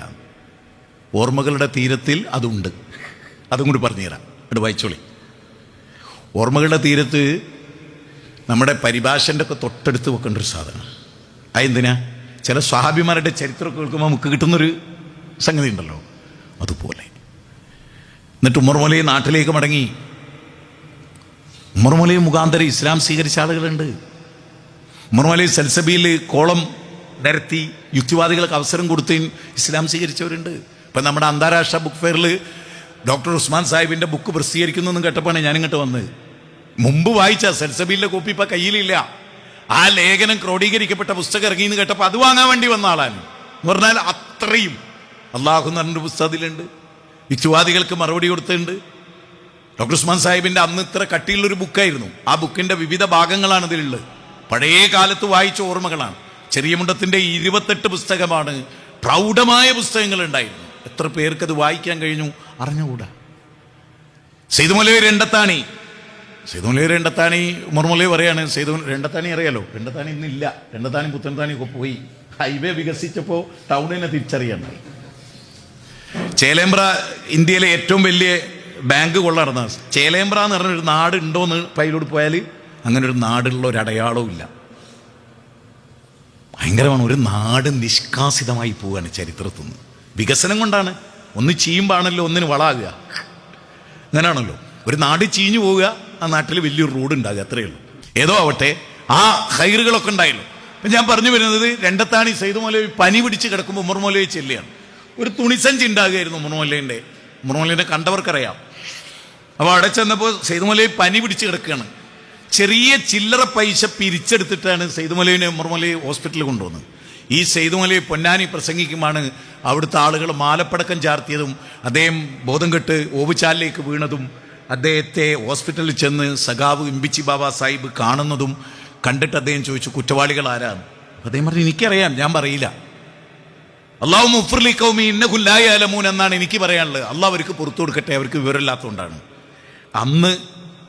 ഓർമ്മകളുടെ തീരത്തിൽ അതുണ്ട്. അതും കൂടി പറഞ്ഞുതരാം, ഇവിടെ വായിച്ചോളി. ഓർമ്മകളുടെ തീരത്ത് നമ്മുടെ പരിഭാഷൻ്റെ ഒക്കെ തൊട്ടടുത്ത് വെക്കേണ്ട ഒരു സാധനം. അതെന്തിനാ? ചില സ്വഹാബിമാരുടെ ചരിത്രമൊക്കെ കേൾക്കുമ്പോൾ നമുക്ക് കിട്ടുന്നൊരു സംഗതി ഉണ്ടല്ലോ, അതുപോലെ. എന്നിട്ട് ഉമർ മൗലവി നാട്ടിലേക്ക് മടങ്ങി. ഉമർ മൗലവി മുഖാന്തരം ഇസ്ലാം സ്വീകരിച്ച ആളുകളുണ്ട്. ഉമർ മൗലവി സൽസബിയിൽ കോളം നിരത്തി യുക്തിവാദികൾക്ക് അവസരം കൊടുത്ത് ഇസ്ലാം സ്വീകരിച്ചവരുണ്ട്. ഇപ്പം നമ്മുടെ അന്താരാഷ്ട്ര ബുക്ക് ഫെയറിൽ ഡോക്ടർ ഉസ്മാൻ സാഹിബിൻ്റെ ബുക്ക് പ്രസിദ്ധീകരിക്കുന്നു കേട്ടപ്പോഴാണ് ഞാനിങ്ങോട്ട് വന്നത്. മുമ്പ് വായിച്ച സൽസബിയിലെ കോപ്പി ഇപ്പം കയ്യിലില്ല. ആ ലേഖനം ക്രോഡീകരിക്കപ്പെട്ട പുസ്തകം ഇറങ്ങിയെന്ന് കേട്ടപ്പോൾ അത് വാങ്ങാൻ വേണ്ടി വന്ന ആളാണ്. എന്ന് പറഞ്ഞാൽ അത്രയും അള്ളാഹു എന്ന് പറഞ്ഞൊരു പുസ്തകത്തിലുണ്ട്, യുക്തിവാദികൾക്ക് മറുപടി കൊടുത്തിട്ടുണ്ട്. ഡോക്ടർ ഉസ്മാൻ സാഹിബിൻ്റെ അന്ന് ഇത്ര കട്ടിയുള്ളൊരു ബുക്കായിരുന്നു. ആ ബുക്കിൻ്റെ വിവിധ ഭാഗങ്ങളാണ് ഇതിലുള്ളത്. പഴയ കാലത്ത് വായിച്ച ഓർമ്മകളാണ്. ചെറിയ മുണ്ടത്തിൻ്റെ 28 പുസ്തകമാണ്. പ്രൗഢമായ പുസ്തകങ്ങൾ ഉണ്ടായിരുന്നു. എത്ര പേർക്കത് വായിക്കാൻ കഴിഞ്ഞു അറിഞ്ഞുകൂടാ. സെയ്ദ് മൗലവി രണ്ടത്താണി ഉമർ മൗലവി പറയാണ്, സെയ്ദ് രണ്ടത്താണി അറിയാലോ, രണ്ടത്താണി ഇന്നില്ല. രണ്ടത്താണി പുത്തൻതാണി ഒക്കെ പോയി. ഹൈവേ വികസിച്ചപ്പോൾ ടൗണിനെ തിരിച്ചറിയണ്ടായി. ചേലേമ്പ്ര ഇന്ത്യയിലെ ഏറ്റവും വലിയ ബാങ്ക് കൊള്ള നടന്ന ചേലേമ്പ്ര എന്ന് പറഞ്ഞൊരു നാട് ഉണ്ടോയെന്ന് പൈലോട് പോയാൽ അങ്ങനെ ഒരു നാടുള്ള ഒരു അടയാളവും ഇല്ല. ഭയങ്കരമാണ്. ഒരു നാട് നിഷ്കാസിതമായി പോവുകയാണ് ചരിത്രത്തിൽ നിന്ന്. വികസനം കൊണ്ടാണ്. ഒന്ന് ചീയുമ്പാണല്ലോ ഒന്നിന് വളാകുക. അങ്ങനെയാണല്ലോ. ഒരു നാട് ചീഞ്ഞു പോവുക, ആ നാട്ടിൽ വലിയൊരു റോഡ് ഉണ്ടാകുക, അത്രയേ ഉള്ളൂ. ഏതോ ആവട്ടെ, ആ ഹൈറുകളൊക്കെ ഉണ്ടായല്ലോ. അപ്പം ഞാൻ പറഞ്ഞു വരുന്നത്, രണ്ടത്താണി സെയ്ദ് മൗലവി പനി പിടിച്ച് കിടക്കുമ്പോൾ ഉമർ മൗലവി ചെല്ലുകയാണ്. ഒരു തുണിസഞ്ചി ഉണ്ടാകുകയായിരുന്നു ഉമർ മൗലവിൻ്റെ കണ്ടവർക്കറിയാം. അപ്പോൾ അവിടെ ചെന്നപ്പോൾ സെയ്ദ് മൗലവി പനി പിടിച്ച് കിടക്കുകയാണ്. ചെറിയ ചില്ലറ പൈസ പിരിച്ചെടുത്തിട്ടാണ് സെയ്ദ് മൗലവിനെ ഉമർ മൗലവി ഹോസ്പിറ്റലിൽ കൊണ്ടുവന്നത്. ഈ സെയ്ദ് മൗലവി പൊന്നാനി പ്രസംഗിക്കുമാണ് അവിടുത്തെ ആളുകൾ മാലപ്പടക്കം ചാർത്തിയതും അദ്ദേഹം ബോധം കെട്ട് ഓവുചാലിലേക്ക് വീണതും അദ്ദേഹത്തെ ഹോസ്പിറ്റലിൽ ചെന്ന് സഖാവ് ഇമ്പിച്ചി ബാബ സാഹിബ് കാണുന്നതും കണ്ടിട്ട് അദ്ദേഹം ചോദിച്ചു, കുറ്റവാളികൾ ആരാണ്? അദ്ദേഹം പറഞ്ഞു, എനിക്കറിയാം, ഞാൻ പറയില്ല. അള്ളാഹു മുഫ്രിലി ഖൗമി ഇന്നഹു ലാ യഅലമൂൻ എന്നാണ് എനിക്ക് പറയാനുള്ളത്. അള്ളാഹ് അവർക്ക് പുറത്തു കൊടുക്കട്ടെ, അവർക്ക് വിവരമില്ലാത്തതുകൊണ്ടാണ്. അന്ന്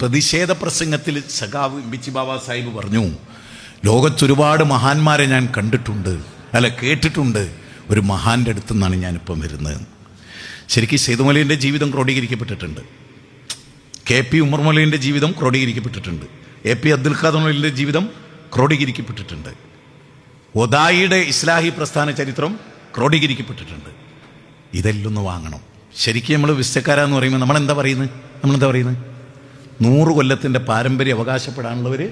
പ്രതിഷേധ പ്രസംഗത്തിൽ സഖാവ് ഇമ്പിച്ചി ബാബ സാഹിബ് പറഞ്ഞു, ലോകത്തൊരുപാട് മഹാന്മാരെ ഞാൻ കേട്ടിട്ടുണ്ട്, ഒരു മഹാന്റെ അടുത്തു നിന്നാണ് ഞാനിപ്പം വരുന്നത്. ശരിക്കും സെയ്ദ് മൗലവിൻ്റെ ജീവിതം ക്രോഡീകരിക്കപ്പെട്ടിട്ടുണ്ട്. KP ഉമർ മൗലവിൻ്റെ ജീവിതം ക്രോഡീകരിക്കപ്പെട്ടിട്ടുണ്ട്. AP അബ്ദുൽ ഖാദർ മൗലവിൻ്റെ ജീവിതം ക്രോഡീകരിക്കപ്പെട്ടിട്ടുണ്ട്. ഒദായിയുടെ ഇസ്ലാഹി പ്രസ്ഥാന ചരിത്രം ക്രോഡീകരിക്കപ്പെട്ടിട്ടുണ്ട്. ഇതെല്ലാം ഒന്ന് വാങ്ങണം. ശരിക്കും നമ്മൾ വിസ്തക്കാരാന്ന് പറയുമ്പോൾ നമ്മളെന്താ പറയുന്നത്? 100 കൊല്ലത്തിൻ്റെ പാരമ്പര്യം അവകാശപ്പെടാനുള്ളവർ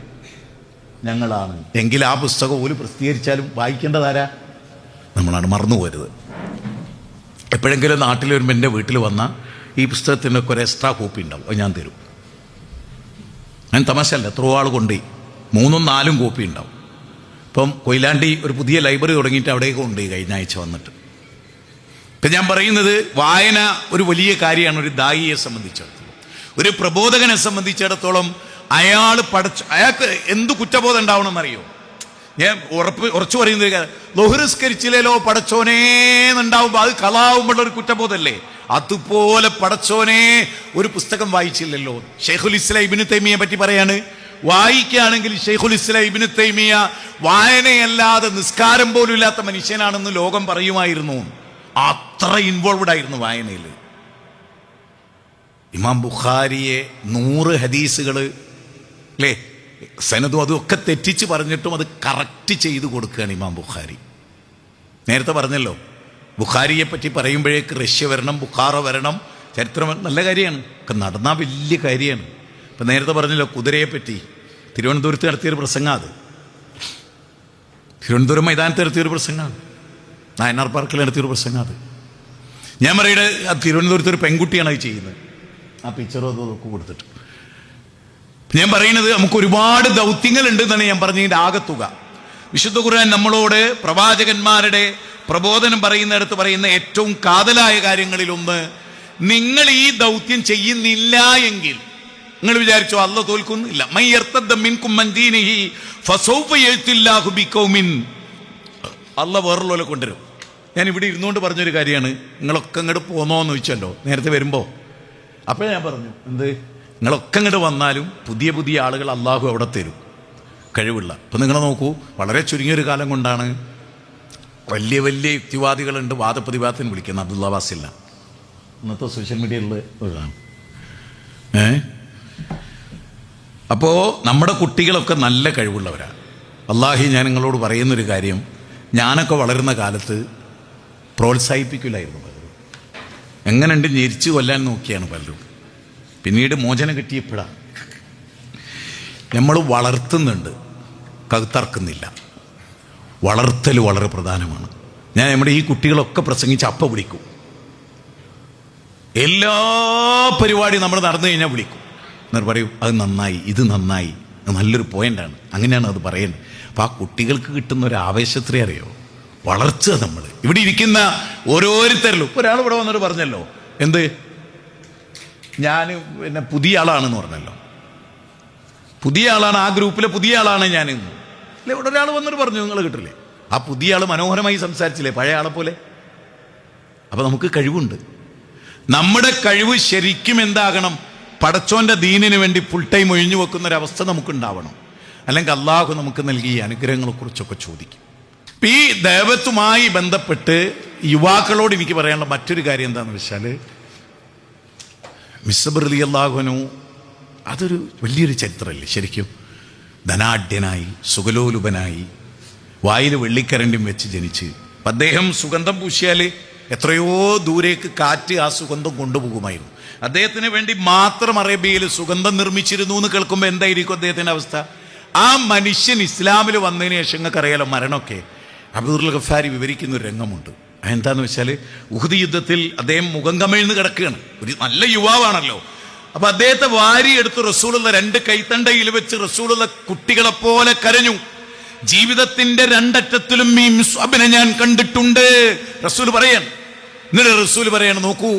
ഞങ്ങളാണ്. എങ്കിൽ ആ പുസ്തകം ഒരു പ്രസിദ്ധീകരിച്ചാലും വായിക്കേണ്ടതാരാ? നമ്മളാണ്. മറന്നു പോരുത്. എപ്പോഴെങ്കിലും നാട്ടിൽ വരുമ്പോൾ എൻ്റെ വീട്ടിൽ വന്ന ഈ പുസ്തകത്തിനൊക്കെ ഒരു എക്സ്ട്രാ കോപ്പി ഉണ്ടാവും, അത് ഞാൻ തരും. ഞാൻ തമാശല്ല, എത്രയോ ആൾ കൊണ്ടുപോയി 3-4 കോപ്പി ഉണ്ടാവും. ഇപ്പം കൊയിലാണ്ടി ഒരു പുതിയ ലൈബ്രറി തുടങ്ങിയിട്ട് അവിടേക്ക് കൊണ്ടുപോയി കഴിഞ്ഞ ആഴ്ച വന്നിട്ട്. ഇപ്പം ഞാൻ പറയുന്നത്, വായന ഒരു വലിയ കാര്യമാണ്. ഒരു ദായിയെ സംബന്ധിച്ചിടത്തോളം, ഒരു പ്രബോധകനെ സംബന്ധിച്ചിടത്തോളം അയാൾക്ക് എന്ത് കുറ്റബോധം ഉണ്ടാവണമെന്നറിയോ? ഞാൻ ഉറച്ചു പറയുന്നത്, ലൊഹുറിസ്കരിച്ചില്ലല്ലോ പടച്ചോനേന്നുണ്ടാവുമ്പോൾ അത് കളാവുമ്പോഴൊരു കുറ്റബോധമല്ലേ? അതുപോലെ പടച്ചോനെ ഒരു പുസ്തകം വായിച്ചില്ലല്ലോ. ഷെയ്ഖുൽ ഇസ്ലാം ഇബ്നു തൈമിയെ പറ്റി പറയാണ്, വായിക്കുകയാണെങ്കിൽ ശൈഖുൽ ഇസ്ലാം ഇബ്നു തൈമിയ വായനയല്ലാതെ നിസ്കാരം പോലും ഇല്ലാത്ത മനുഷ്യനാണെന്ന് ലോകം പറയുമായിരുന്നു. അത്ര ഇൻവോൾവ്ഡ് ആയിരുന്നു വായനയിൽ. ഇമാം ബുഖാരിയെ 100 ഹദീസുകൾ അല്ലേ സനദും അതൊക്കെ തെറ്റിച്ച് പറഞ്ഞിട്ടും അത് കറക്റ്റ് ചെയ്ത് കൊടുക്കുകയാണ് ഇമാം ബുഖാരി. നേരത്തെ പറഞ്ഞല്ലോ, ബുഖാരിയെ പറ്റി പറയുമ്പോഴേക്ക് റഷ്യ വരണം, ബുഖാറ വരണം, ചരിത്രം നല്ല കാര്യമാണ്, ഒക്കെ നടന്നാൽ വലിയ കാര്യമാണ്. ഇപ്പം നേരത്തെ പറഞ്ഞല്ലോ കുതിരയെ പറ്റി തിരുവനന്തപുരത്ത് നടത്തിയൊരു പ്രസംഗം, അത് തിരുവനന്തപുരം മൈതാനത്ത് നടത്തിയൊരു പ്രസംഗമാണ്, നായനാർ പാർക്കിൽ നടത്തിയൊരു പ്രസംഗം. അത് ഞാൻ പറയുന്നത് തിരുവനന്തപുരത്ത് ഒരു പെൺകുട്ടിയാണ് അത് ചെയ്യുന്നത്. ആ പിക്ചറും അതൊക്കെ കൊടുത്തിട്ട് ഞാൻ പറയുന്നത് നമുക്ക് ഒരുപാട് ദൗത്യങ്ങളുണ്ട് എന്നാണ് ഞാൻ പറഞ്ഞതിൻ്റെ ആകത്തുക. വിശുദ്ധ ഖുർആൻ നമ്മളോട് പ്രവാചകന്മാരുടെ പ്രബോധനം പറയുന്നിടത്ത് പറയുന്ന ഏറ്റവും കാതലായ കാര്യങ്ങളിലൊന്ന്, നിങ്ങൾ ഈ ദൗത്യം ചെയ്യുന്നില്ല എങ്കിൽ നിങ്ങൾ വിചാരിച്ചോ അല്ലാഹു തോൽക്കുന്നില്ല. മൻ യർതദ്ദ മിൻകും അൻ ദീനിഹി ഫസൗഫ യഅതില്ലാഹു ബിഖൗമിൻ, അല്ലാഹു വേറെയുള്ളവരെ കൊണ്ടുവരും. ഞാൻ ഇവിടെ ഇരുന്നുകൊണ്ട് പറഞ്ഞൊരു കാര്യമാണ്, നിങ്ങളൊക്കെ ഇങ്ങോട്ട് പോന്നോന്ന് ചോദിച്ചല്ലോ നേരത്തെ വരുമ്പോൾ. അപ്പോൾ ഞാൻ പറഞ്ഞു എന്ത്, നിങ്ങളൊക്കെ ഇങ്ങോട്ട് വന്നാലും പുതിയ പുതിയ ആളുകൾ അള്ളാഹു അവിടെ തരും, കഴിവുള്ള. ഇപ്പം നിങ്ങൾ നോക്കൂ, വളരെ ചുരുങ്ങിയൊരു കാലം കൊണ്ടാണ് വലിയ വലിയ യുക്തിവാദികളുണ്ട് വാദപ്രതിവാദത്തിന് വിളിക്കുന്നത്. അബ്ദുള്ള വാസില്ല ഇന്നത്തെ സോഷ്യൽ മീഡിയയിൽ ഇതാണ്. അപ്പോൾ നമ്മുടെ കുട്ടികളൊക്കെ നല്ല കഴിവുള്ളവരാണ്. അല്ലാഹി ഞാൻ നിങ്ങളോട് പറയുന്നൊരു കാര്യം, ഞാനൊക്കെ വളരുന്ന കാലത്ത് പ്രോത്സാഹിപ്പിക്കില്ലായിരുന്നു പലരും. എങ്ങനെയുണ്ട് ഞെരിച്ചു കൊല്ലാൻ നോക്കിയാണ് പലരും. പിന്നീട് മോചനം കിട്ടിയപ്പോഴാണ് നമ്മൾ വളർത്തുന്നുണ്ട്, കഴുത്തറക്കുന്നില്ല. വളർത്തൽ വളരെ പ്രധാനമാണ്. ഞാൻ നമ്മുടെ ഈ കുട്ടികളൊക്കെ പ്രസംഗിച്ച് അപ്പം വിളിക്കും, എല്ലാ പരിപാടിയും നമ്മൾ നടന്നു കഴിഞ്ഞാൽ വിളിക്കും, എന്നിട്ട് പറയും അത് നന്നായി, ഇത് നന്നായി, നല്ലൊരു പോയിൻ്റാണ്, അങ്ങനെയാണ് അത് പറയുന്നത്. അപ്പോൾ ആ കുട്ടികൾക്ക് കിട്ടുന്ന ഒരു ആവേശത്രേ അറിയോ, വളർച്ച. നമ്മൾ ഇവിടെ ഇരിക്കുന്ന ഓരോരുത്തരിലും ഒരാൾ ഇവിടെ വന്നിട്ട് പറഞ്ഞല്ലോ എന്ത്, ഞാൻ പിന്നെ പുതിയ ആളാണെന്ന് പറഞ്ഞല്ലോ, പുതിയ ആളാണ്, ആ ഗ്രൂപ്പിലെ പുതിയ ആളാണ് ഞാൻ ഇന്ന് അല്ലെ. ഇവിടെ ഒരാൾ വന്നിട്ട് പറഞ്ഞു, നിങ്ങൾ കിട്ടില്ലേ, ആ പുതിയ ആൾ മനോഹരമായി സംസാരിച്ചില്ലേ പഴയ ആളെ പോലെ. അപ്പം നമുക്ക് കഴിവുണ്ട്. നമ്മുടെ കഴിവ് ശരിക്കും എന്താകണം, പടച്ചോൻ്റെ ദീനിന് വേണ്ടി ഫുൾ ടൈം ഒഴിഞ്ഞു വെക്കുന്നൊരവസ്ഥ നമുക്കുണ്ടാവണം. അല്ലെങ്കിൽ അള്ളാഹു നമുക്ക് നൽകിയ അനുഗ്രഹങ്ങളെക്കുറിച്ചൊക്കെ ചോദിക്കും. ഈ ദൈവത്തുമായി ബന്ധപ്പെട്ട് യുവാക്കളോട് എനിക്ക് പറയാനുള്ള മറ്റൊരു കാര്യം എന്താണെന്ന് വെച്ചാൽ, മിസ്ബർ റളിയല്ലാഹു അൻഹു അതൊരു വലിയൊരു ചരിത്രമല്ലേ ശരിക്കും. ധനാഢ്യനായി, സുഖലോലുപനായി, വായിൽ വെള്ളിക്കരണ്ടും വെച്ച് ജനിച്ച്, അദ്ദേഹം സുഗന്ധം പൂശിയാൽ എത്രയോ ദൂരേക്ക് കാറ്റ് ആ സുഗന്ധം കൊണ്ടുപോകുമായിരുന്നു. അദ്ദേഹത്തിന് വേണ്ടി മാത്രം അറേബ്യയിൽ സുഗന്ധം നിർമ്മിച്ചിരുന്നു എന്ന് കേൾക്കുമ്പോൾ എന്തായിരിക്കും അദ്ദേഹത്തിൻ്റെ അവസ്ഥ? ആ മനുഷ്യൻ ഇസ്ലാമിൽ വന്നതിന് ശേഷം നിങ്ങൾക്കറിയാലോ മരണമൊക്കെ. അബൂദർ ഗഫാരി വിവരിക്കുന്ന ഒരു രംഗമുണ്ട്. എന്താന്ന് വെച്ചാൽ, ഉഹുദ് യുദ്ധത്തിൽ അദ്ദേഹം മുഖം കമിഴ്ന്ന് കിടക്കുകയാണ്, ഒരു നല്ല യുവാവാണല്ലോ. അപ്പൊ അദ്ദേഹത്തെ വാരിയെടുത്ത് റസൂലുള്ള 2 കൈത്തണ്ടയിൽ വെച്ച് റസൂലുള്ള കുട്ടികളെപ്പോലെ കരഞ്ഞു. ജീവിതത്തിന്റെ 2 അറ്റത്തിലും ഈ മുസ്അബിനെ ഞാൻ കണ്ടിട്ടുണ്ട് റസൂൽ പറയാൻ. എന്നിട്ട് റസൂൽ പറയാണ്, നോക്കൂ,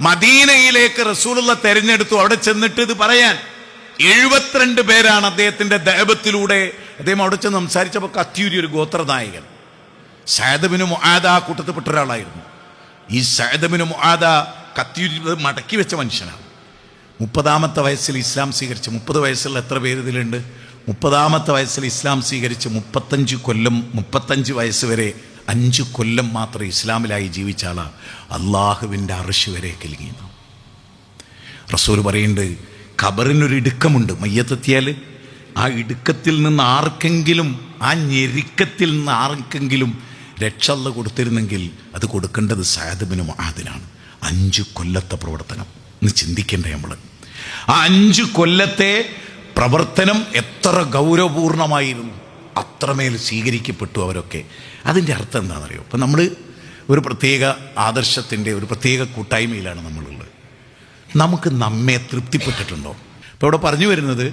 മദീനയിലേക്ക് റസൂലുള്ള തെരഞ്ഞെടുത്തു അവിടെ ചെന്നിട്ട് ഇത് പറയാൻ. 72 പേരാണ് അദ്ദേഹത്തിന്റെ ദഅവത്തിലൂടെ. അദ്ദേഹം അവിടെ ചെന്ന് സംസാരിച്ചപ്പോൾ കത്തിയൂരി ഒരു ഗോത്രനായകൻ സഅദ് ബിൻ മുആദ ആ കൂട്ടത്തിൽപ്പെട്ട ഒരാളായിരുന്നു. ഈ സഅദ് ബിൻ മുആദ കത്തിയൂരി മടക്കി വെച്ച മനുഷ്യനാണ്. 30ാമത്തെ വയസ്സിൽ ഇസ്ലാം സ്വീകരിച്ച്, 30 വയസ്സുള്ള എത്ര പേര് ഇതിലുണ്ട്? 30ാമത്തെ വയസ്സിൽ ഇസ്ലാം സ്വീകരിച്ച് 35 കൊല്ലം, 35 വയസ്സ് വരെ 5 കൊല്ലം മാത്രം ഇസ്ലാമിലായി ജീവിച്ച ആളാണ്. അള്ളാഹുവിൻ്റെ അർശ് വരെ കിലുങ്ങിയിരുന്നു. റസൂൽ പറയുന്നുണ്ട്, ഖബറിനൊരു ഇടുക്കമുണ്ട്, മയ്യത്തെത്തിയാൽ ആ ഇടുക്കത്തിൽ നിന്ന് ആർക്കെങ്കിലും, ആ ഞെരുക്കത്തിൽ നിന്ന് ആർക്കെങ്കിലും രക്ഷ അല്ലാഹു കൊടുത്തിരുന്നെങ്കിൽ അത് കൊടുക്കേണ്ടത് സഅദ് ബിൻ മുആദിനാണ്. 5 കൊല്ലത്തെ പ്രവർത്തനം എന്ന് ചിന്തിക്കേണ്ടേ നമ്മൾ. ആ 5 കൊല്ലത്തെ പ്രവർത്തനം എത്ര ഗൗരവപൂർണമായിരുന്നു, അത്രമേൽ സ്വീകരിക്കപ്പെട്ടു അവരൊക്കെ. അതിൻ്റെ അർത്ഥം എന്താണെന്നറിയോ? ഇപ്പം നമ്മൾ ഒരു പ്രത്യേക ആദർശത്തിൻ്റെ ഒരു പ്രത്യേക കൂട്ടായ്മയിലാണ് നമ്മളുള്ളത്. നമുക്ക് നമ്മെ തൃപ്തിപ്പെട്ടിട്ടുണ്ടോ? ഇപ്പോൾ ഇവിടെ പറഞ്ഞു വരുന്നത്,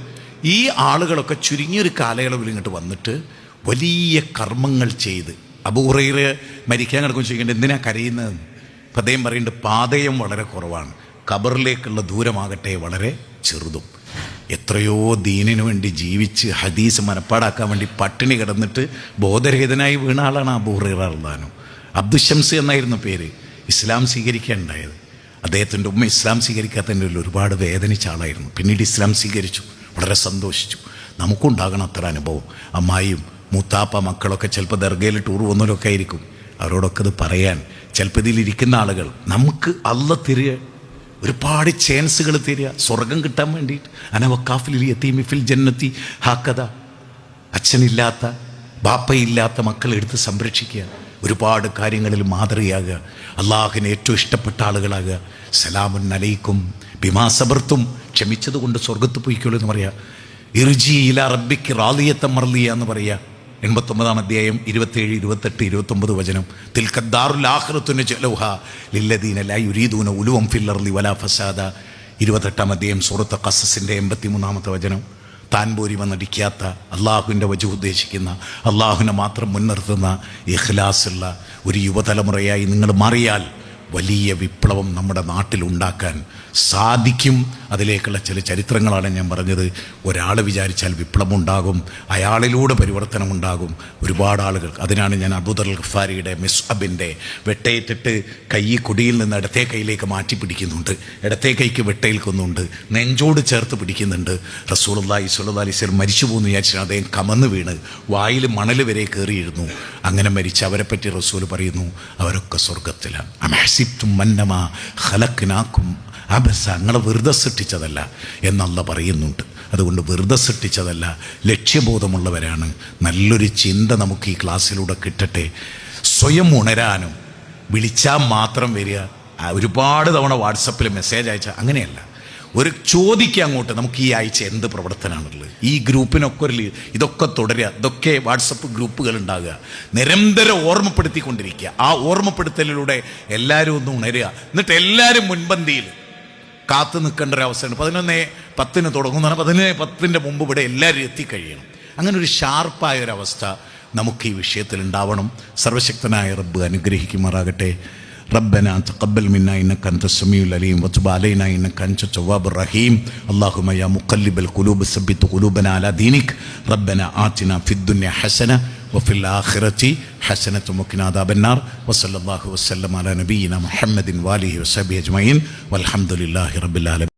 ഈ ആളുകളൊക്കെ ചുരുങ്ങിയൊരു കാലയളവിൽ ഇങ്ങോട്ട് വന്നിട്ട് വലിയ കർമ്മങ്ങൾ ചെയ്ത്, അബൂ ഹുറൈറ മരിക്കാൻ കിടക്കും ചോദിക്കേണ്ടത് എന്തിനാ കരയുന്നതെന്ന്. അപ്പം അദ്ദേഹം പറയുന്നുണ്ട്, പാതയം വളരെ കുറവാണ്, ഖബറിലേക്കുള്ള ദൂരമാകട്ടെ വളരെ ചെറുതും. എത്രയോ ദീനിനു വേണ്ടി ജീവിച്ച് ഹദീസ് മനപ്പാടാക്കാൻ വേണ്ടി പട്ടിണി കിടന്നിട്ട് ബോധരഹിതനായി വീണ ആളാണ് അബൂ ഹുറൈറ റളിയല്ലാഹു അൻഹു. അബ്ദുശംസ് എന്നായിരുന്നു പേര്. ഇസ്ലാം സ്വീകരിക്കാനുണ്ടായത്. അദ്ദേഹത്തിൻ്റെ ഉമ്മ ഇസ്ലാം സ്വീകരിക്കാത്തതിൻ്റെ ഒരുപാട് വേദനിച്ച ആളായിരുന്നു. പിന്നീട് ഇസ്ലാം സ്വീകരിച്ചു, വളരെ സന്തോഷിച്ചു. നമുക്കുണ്ടാകണം അത്ര അനുഭവം. അമ്മായിയും മൂത്താപ്പ മക്കളൊക്കെ ചിലപ്പോൾ ദർഗയിൽ ടൂർ പോകുന്നവരൊക്കെ ആയിരിക്കും. അവരോടൊക്കെ ഇത് പറയാൻ ചിലപ്പോൾ ഇതിലിരിക്കുന്ന ആളുകൾ നമുക്ക് അല്ല തരിക, ഒരുപാട് ചാൻസുകൾ തരിക സ്വർഗം കിട്ടാൻ വേണ്ടിയിട്ട്. അനവക്കാഫിൽ യതീമി ഫിൽ ജന്നത്തി ഹാക്കഥ. അച്ഛനില്ലാത്ത ബാപ്പയില്ലാത്ത മക്കളെ എടുത്ത് സംരക്ഷിക്കുക, ഒരുപാട് കാര്യങ്ങളിൽ മാതൃകയാകുക, അള്ളാഹുവിന് ഏറ്റവും ഇഷ്ടപ്പെട്ട ആളുകളാകുക. സലാമുൻ അലൈക്കും ബിമാ സബർത്തും, ക്ഷമിച്ചത് കൊണ്ട് സ്വർഗത്ത് പോയിക്കോളൂ എന്ന് പറയാ. ഇർജി ഇല റബ്ബിക്ക് റാളിയത്ത മർലിയ എന്ന് പറയാ. 89-ാം അധ്യായം 27, 28, 29 വചനം. തിൽക്കദ്ദാറുൽ ആഖിറത്തു നജ്അലുഹ ലില്ലദീന ലാ യുരീദൂന ഉലുവൻ ഫിൽ അർളി വലാ ഫസാദ. 28-ാം അധ്യായം സൂറത്ത് ഖസസിന്റെ 83-ാമത്തെ വചനം. താൻ പോരി വന്നടിക്കാത്ത, അള്ളാഹുവിൻ്റെ വജു ഉദ്ദേശിക്കുന്ന, അള്ളാഹുവിനെ മാത്രം മുൻനിർത്തുന്ന ഇഖ്ലാസുള്ള ഒരു യുവതലമുറയായി നിങ്ങൾ മാറിയാൽ വലിയ വിപ്ലവം നമ്മുടെ നാട്ടിലുണ്ടാക്കാൻ സാധിക്കും. അതിലേക്കുള്ള ചില ചരിത്രങ്ങളാണ് ഞാൻ പറഞ്ഞത്. ഒരാൾ വിചാരിച്ചാൽ വിപ്ലവം ഉണ്ടാകും, അയാളിലൂടെ പരിവർത്തനം ഉണ്ടാകും. ഒരുപാട് ആളുകൾ, അതിനാണ് ഞാൻ അബൂദർ അൽ ഗഫാരിയുടെ മിസ്അബിൻ്റെ വെട്ടയേറ്റിട്ട് കൈ കുടിയിൽ നിന്ന് ഇടത്തേ കൈയിലേക്ക് മാറ്റി പിടിക്കുന്നുണ്ട്, ഇടത്തേ കൈക്ക് വെട്ടയേൽക്കുന്നുണ്ട്, നെഞ്ചോട് ചേർത്ത് പിടിക്കുന്നുണ്ട്. റസൂലുള്ളാഹി സ്വല്ലല്ലാഹി അലൈഹി വസല്ലം മരിച്ചു പോകുന്നു വിചാരിച്ചാൽ അദ്ദേഹം കമന്ന് വീണ് വായിൽ മണൽ വരെ കയറിയിരുന്നു. അങ്ങനെ മരിച്ച അവരെ പറ്റി റസൂൽ പറയുന്നു, അവരൊക്കെ സ്വർഗത്തിലാണ്. അമഹസിബ്തും അന്നമാ ഖലഖ്നാകും അബസ, ഞങ്ങളെ വെറുതെ സൃഷ്ടിച്ചതല്ല എന്നല്ല പറയുന്നുണ്ട്. അതുകൊണ്ട് വെറുതെ സൃഷ്ടിച്ചതല്ല, ലക്ഷ്യബോധമുള്ളവരാണ്. നല്ലൊരു ചിന്ത നമുക്ക് ഈ ക്ലാസ്സിലൂടെ കിട്ടട്ടെ. സ്വയം ഉണരാനും വിളിച്ചാൽ മാത്രം വരിക, ഒരുപാട് തവണ വാട്സപ്പിൽ മെസ്സേജ് അയച്ചാൽ അങ്ങനെയല്ല. ഒരു ചോദിക്കുക അങ്ങോട്ട്, നമുക്ക് ഈ ആഴ്ച എന്ത് പ്രവർത്തനമാണുള്ളത്, ഈ ഗ്രൂപ്പിനൊക്കെ ഒരു ഇതൊക്കെ തുടരുക. ഇതൊക്കെ വാട്സപ്പ് ഗ്രൂപ്പുകൾ ഉണ്ടാകുക, നിരന്തരം ഓർമ്മപ്പെടുത്തിക്കൊണ്ടിരിക്കുക. ആ ഓർമ്മപ്പെടുത്തലിലൂടെ എല്ലാവരും ഒന്ന് ഉണരുക. എന്നിട്ട് എല്ലാവരും മുൻപന്തിയിൽ കാത്തു നിൽക്കേണ്ട ഒരു അവസ്ഥയാണ്. 11:10 തുടങ്ങുന്നതാണ്, 11:10 മുമ്പ് ഇവിടെ എല്ലാവരും എത്തിക്കഴിയണം. അങ്ങനെ ഒരു ഷാർപ്പായ ഒരവസ്ഥ നമുക്ക് ഈ വിഷയത്തിൽ ഉണ്ടാവണം. സർവശക്തനായ റബ്ബ് അനുഗ്രഹിക്കുമാറാകട്ടെ. ربنا تقبل منا إنك أنت السميع العليم وتب علينا إنك أنت التواب الرحيم اللهم يا مقلب القلوب ثبت قلوبنا على دينك ربنا آتنا في الدنيا حسنة وفي الآخرة حسنة وقنا عذاب النار وصلى الله وسلم على نبينا محمد وآله وصحبه أجمعين والحمد لله رب العالمين.